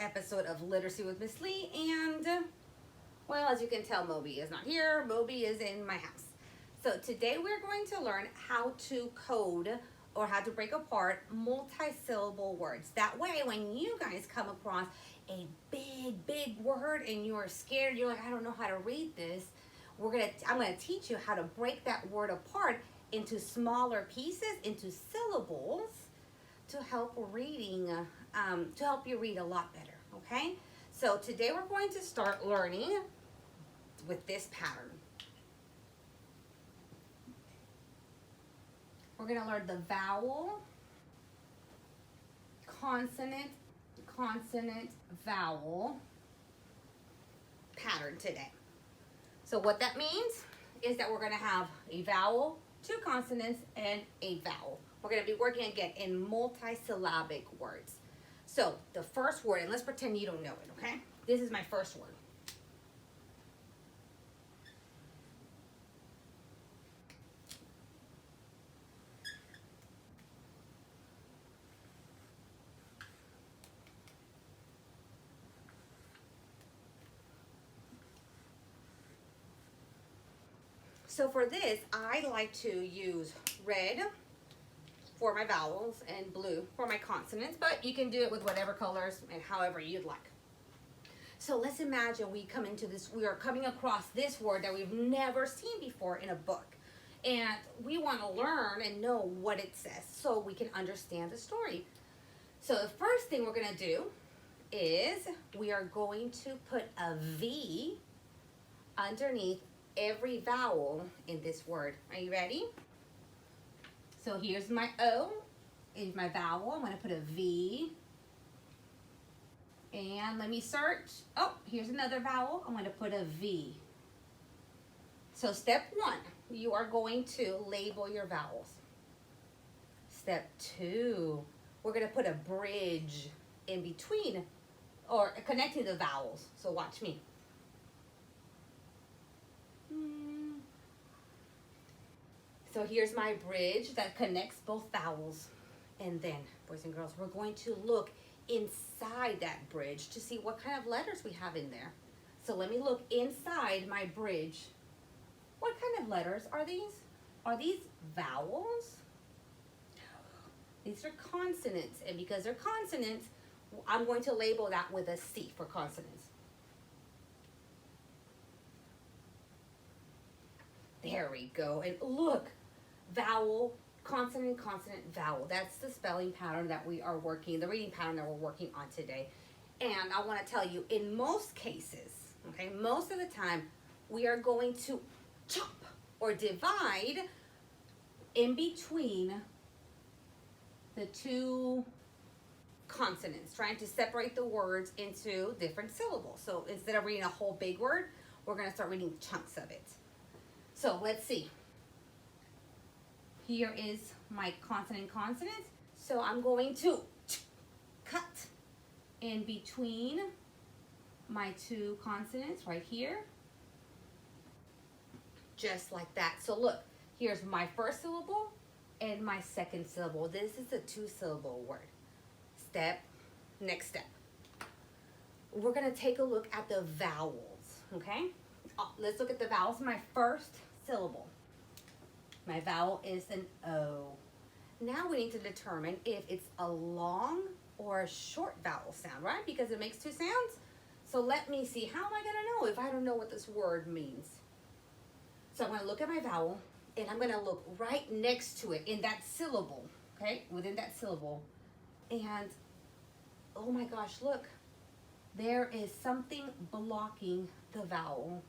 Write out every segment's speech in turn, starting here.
episode of Literacy with Miss Lee. And, well, as you can tell, Moby is not here. Moby is in my house. So today we're going to learn how to code or how to break apart multi-syllable words. That way, when you guys come across a big word and you're scared, you're like, I don't know how to read this, I'm gonna teach you how to break that word apart into smaller pieces, into syllables, to help you read a lot better, okay? So today we're going to start learning with this pattern. We're gonna learn the vowel, consonant, consonant, vowel pattern today. So what that means is that we're gonna have a vowel, two consonants, and a vowel. We're gonna be working again in multisyllabic words. So the first word, and let's pretend you don't know it, okay? This is my first word. So for this, I like to use red for my vowels and blue for my consonants, but you can do it with whatever colors and however you'd like. So let's imagine we are coming across this word that we've never seen before in a book. And we want to learn and know what it says so we can understand the story. So the first thing we're going to do is we are going to put a V underneath every vowel in this word. Are you ready? So here's my O, is my vowel. I'm going to put a V. And let me search. Oh, here's another vowel. I'm going to put a V. So step one, you are going to label your vowels. Step two, we're going to put a bridge in between or connecting the vowels. So watch me. So here's my bridge that connects both vowels. And then, boys and girls, we're going to look inside that bridge to see what kind of letters we have in there. So let me look inside my bridge. What kind of letters are these? Are these vowels? These are consonants. And because they're consonants, I'm going to label that with a C for consonants. There we go. And look, vowel, consonant, consonant, vowel. That's the spelling pattern that we are working, the reading pattern that we're working on today. And I want to tell you, in most cases, okay, most of the time, we are going to chop or divide in between the two consonants, trying to separate the words into different syllables. So instead of reading a whole big word, we're going to start reading chunks of it. So let's see. Here is my consonant. So I'm going to cut in between my two consonants right here. Just like that. So look, here's my first syllable and my second syllable. This is a two-syllable word. Next step. We're going to take a look at the vowels, okay? Let's look at the vowels. My first syllable. My vowel is an O. Now we need to determine if it's a long or a short vowel sound, right? Because it makes two sounds. So let me see, how am I gonna know if I don't know what this word means? So I'm gonna look at my vowel and I'm gonna look right next to it in that syllable, okay? Within that syllable. And, oh my gosh, look. There is something blocking the vowel,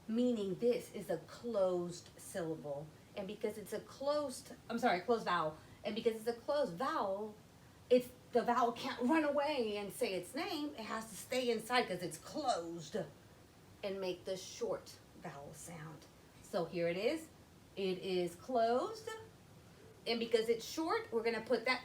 meaning this is a closed syllable. And because it's a closed vowel. And because it's a closed vowel, the vowel can't run away and say its name. It has to stay inside because it's closed and make the short vowel sound. So here it is. It is closed. And because it's short, we're going to put that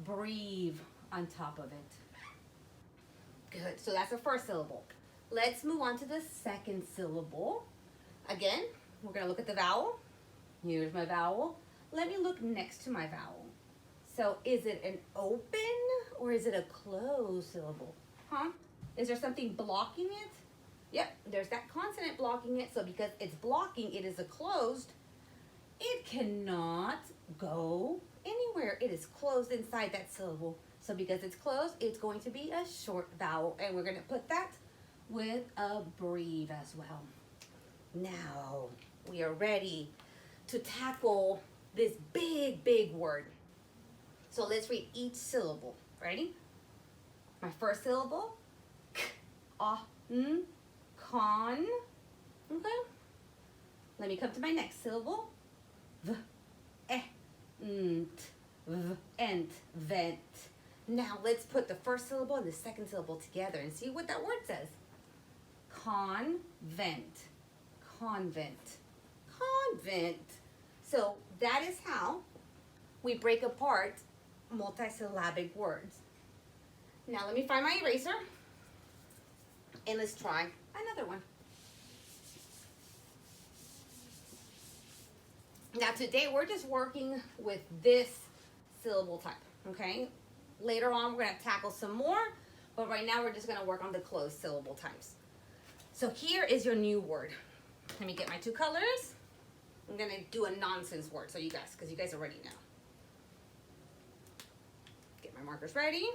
breathe on top of it. Good. So that's the first syllable. Let's move on to the second syllable. Again, we're going to look at the vowel. Here's my vowel. Let me look next to my vowel. So is it an open or is it a closed syllable? huh? Is there something blocking it? Yep, there's that consonant blocking it. So because it's blocking, it is a closed. It cannot go anywhere. It is closed inside that syllable. So because it's closed, it's going to be a short vowel. And we're going to put that with a breve as well. Now, we are ready to tackle this big, big word. So let's read each syllable. Ready? My first syllable, k, n, con. Okay. Let me come to my next syllable, v, nt, v, ent, vent. Now let's put the first syllable and the second syllable together and see what that word says. Convent, convent, convent. So that is how we break apart multisyllabic words. Now let me find my eraser and let's try another one. Now today we're just working with this syllable type, okay? Later on we're gonna tackle some more, but right now we're just gonna work on the closed syllable types. So here is your new word. Let me get my two colors. I'm gonna do a nonsense word so you guys, because you guys already know. Get my markers ready.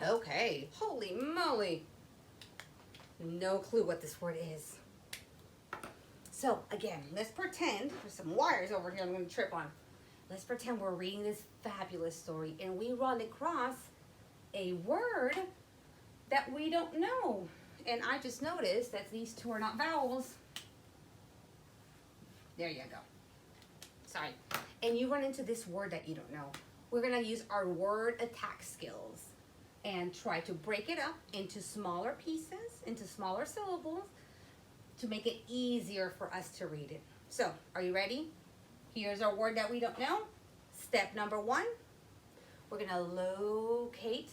Okay, holy moly. No clue what this word is. So again, let's pretend, there's some wires over here I'm gonna trip on. Let's pretend we're reading this fabulous story and we run across a word that we don't know. And I just noticed that these two are not vowels. There you go. Sorry. And you run into this word that you don't know. We're gonna use our word attack skills and try to break it up into smaller pieces, into smaller syllables, to make it easier for us to read it. So, are you ready? Here's our word that we don't know. Step number one, we're gonna locate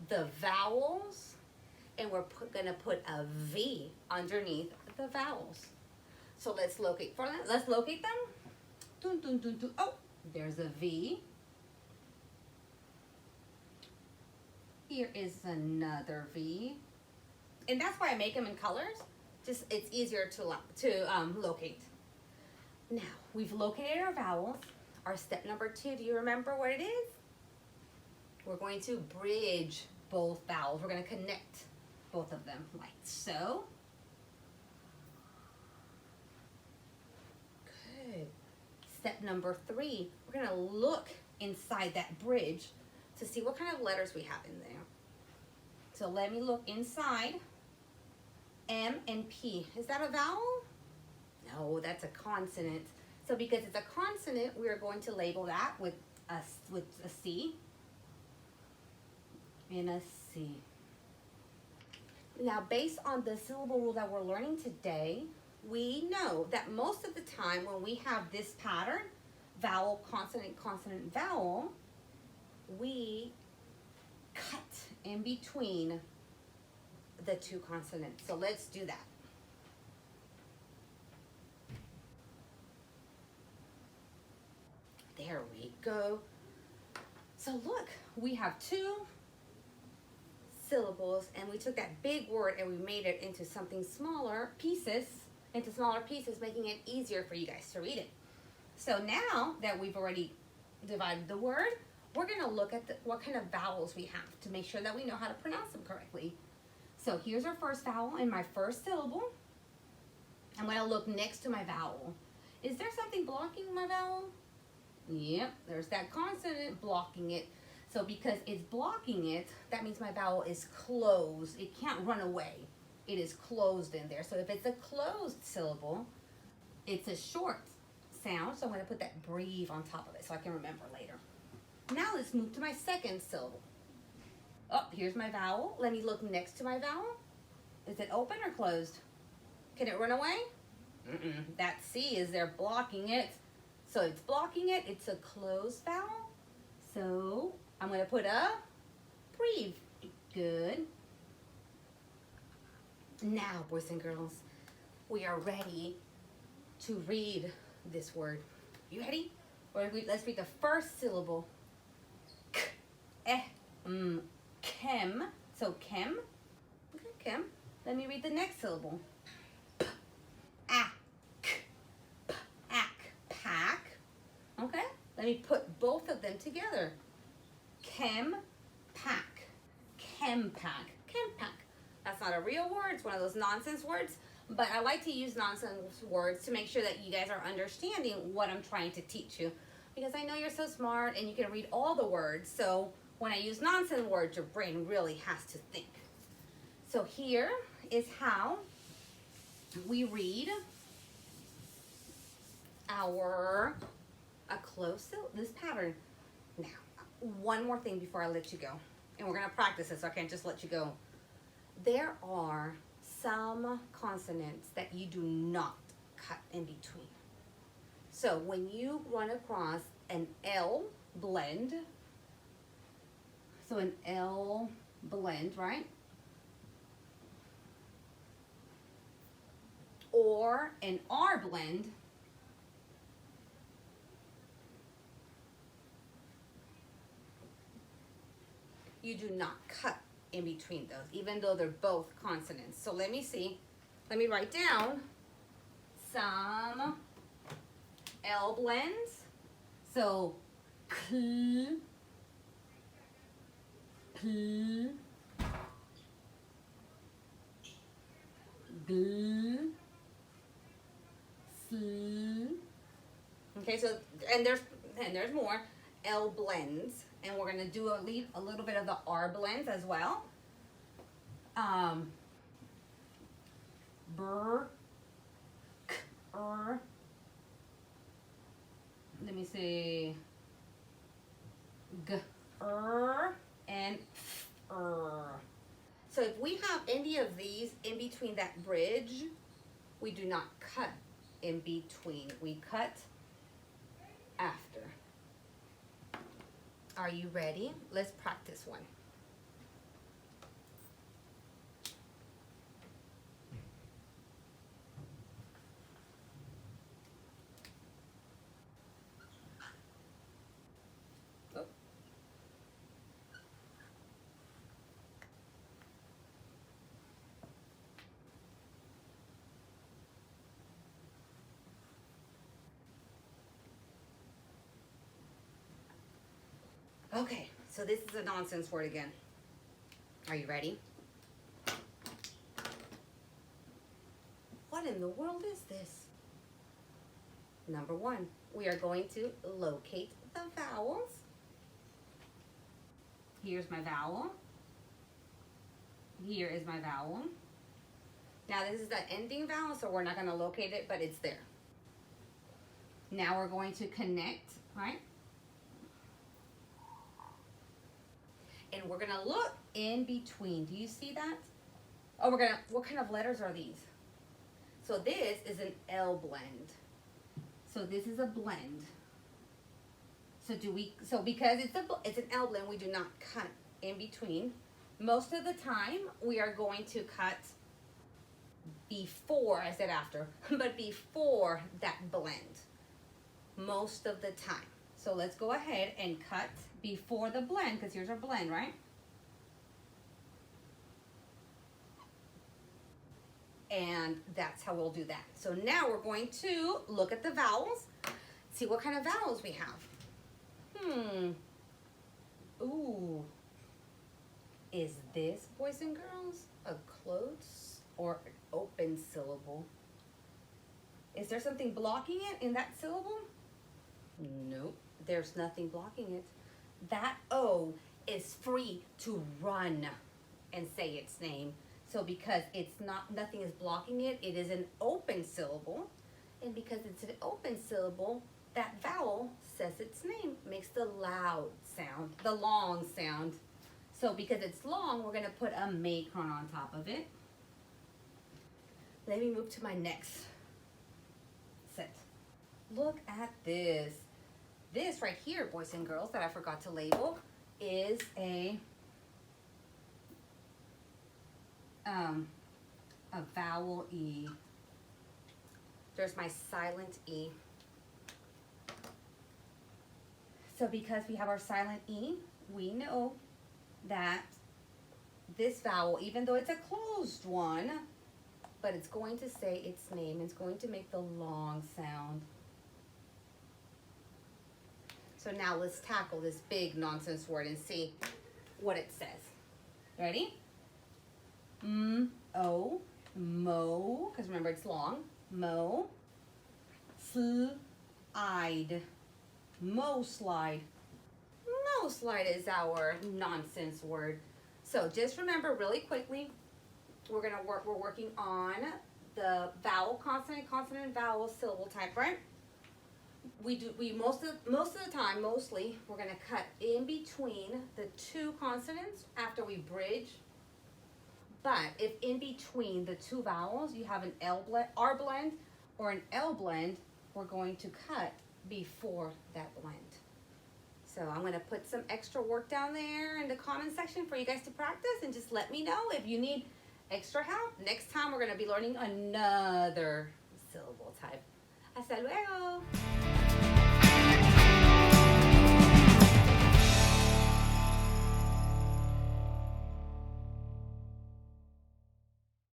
the vowels, and we're gonna put a V underneath the vowels. So let's locate for them. Let's locate them. Dun, dun, dun, dun. Oh, there's a V. Here is another V. And that's why I make them in colors. Just, it's easier to locate. Now, we've located our vowels. Our step number two, do you remember what it is? We're going to bridge both vowels. We're going to connect both of them like so. Good. Step number three, we're going to look inside that bridge to see what kind of letters we have in there. So let me look inside. M and P. Is that a vowel? No, that's a consonant. So because it's a consonant, we are going to label that with a C and a C. Now, based on the syllable rule that we're learning today, we know that most of the time when we have this pattern, vowel, consonant, consonant, vowel, we cut in between the two consonants. So let's do that. There we go. So look, we have two syllables and we took that big word and we made it into something smaller pieces, making it easier for you guys to read it. So now that we've already divided the word, we're gonna look at what kind of vowels we have to make sure that we know how to pronounce them correctly. So here's our first vowel in my first syllable. I'm gonna look next to my vowel. Is there something blocking my vowel? Yep, there's that consonant blocking it. So because it's blocking it, that means my vowel is closed. It can't run away. It is closed in there. So if it's a closed syllable, it's a short sound. So I'm gonna put that breve on top of it so I can remember later. Now let's move to my second syllable. Oh, here's my vowel. Let me look next to my vowel. Is it open or closed? Can it run away? That C is there blocking it. So it's blocking it. It's a closed vowel. So I'm going to put a breathe. Good. Now, boys and girls, we are ready to read this word. You ready? Let's read the first syllable. K, chem. So chem. Okay, chem. Let me read the next syllable. P, ak, p, ak, pack. Okay, let me put both of them together. Chem, pack, chem pack, chem pack. That's not a real word. It's one of those nonsense words. But I like to use nonsense words to make sure that you guys are understanding what I'm trying to teach you. Because I know you're so smart and you can read all the words. So when I use nonsense words, your brain really has to think. So here is how we read this pattern. Now, one more thing before I let you go. And we're going to practice this, so I can't just let you go. There are some consonants that you do not cut in between. So when you run across an L blend, so an L blend, right? Or an R blend, you do not cut in between those, even though they're both consonants. So let me see. Let me write down some L blends. So kl, pl, gl, sl. Okay, so and there's more L blends, and we're gonna do a little bit of the R blends as well. Br, k, let me see, g, and f, So if we have any of these in between that bridge, we do not cut in between. We cut after. Are you ready? Let's practice one. Okay, so this is a nonsense word again. Are you ready? What in the world is this? Number one, we are going to locate the vowels. Here's my vowel. Here is my vowel. Now this is the ending vowel, so we're not going to locate it, but it's there. Now we're going to connect, right? And we're gonna look in between. Do you see that? Oh, what kind of letters are these? So this is an L blend. So this is a blend. So because it's an L blend, we do not cut in between. Most of the time, we are going to cut before, I said after, but before that blend. Most of the time. So let's go ahead and cut before the blend, because here's our blend, right? And that's how we'll do that. So now we're going to look at the vowels, see what kind of vowels we have. Ooh. Is this, boys and girls, a closed or an open syllable? Is there something blocking it in that syllable? Nope. There's nothing blocking it. That O is free to run and say its name. So because nothing is blocking it, it is an open syllable. And because it's an open syllable, that vowel says its name, makes the loud sound, the long sound. So because it's long, we're gonna put a macron on top of it. Let me move to my next set. Look at this. This right here, boys and girls, that I forgot to label, is a vowel E. There's my silent E. So because we have our silent E, we know that this vowel, even though it's a closed one, but it's going to say its name. It's going to make the long sound. So now let's tackle this big nonsense word and see what it says. Ready? O, mo, because remember it's long. Mo, slide, mo slide. Mo slide is our nonsense word. So just remember really quickly, we're working on the vowel, consonant, consonant, vowel, syllable type, right? Most of the time, mostly, we're gonna cut in between the two consonants after we bridge. But if in between the two vowels you have an R blend or an L blend, we're going to cut before that blend. So I'm gonna put some extra work down there in the comment section for you guys to practice, and just let me know if you need extra help. Next time we're gonna be learning another syllable type. Hasta luego.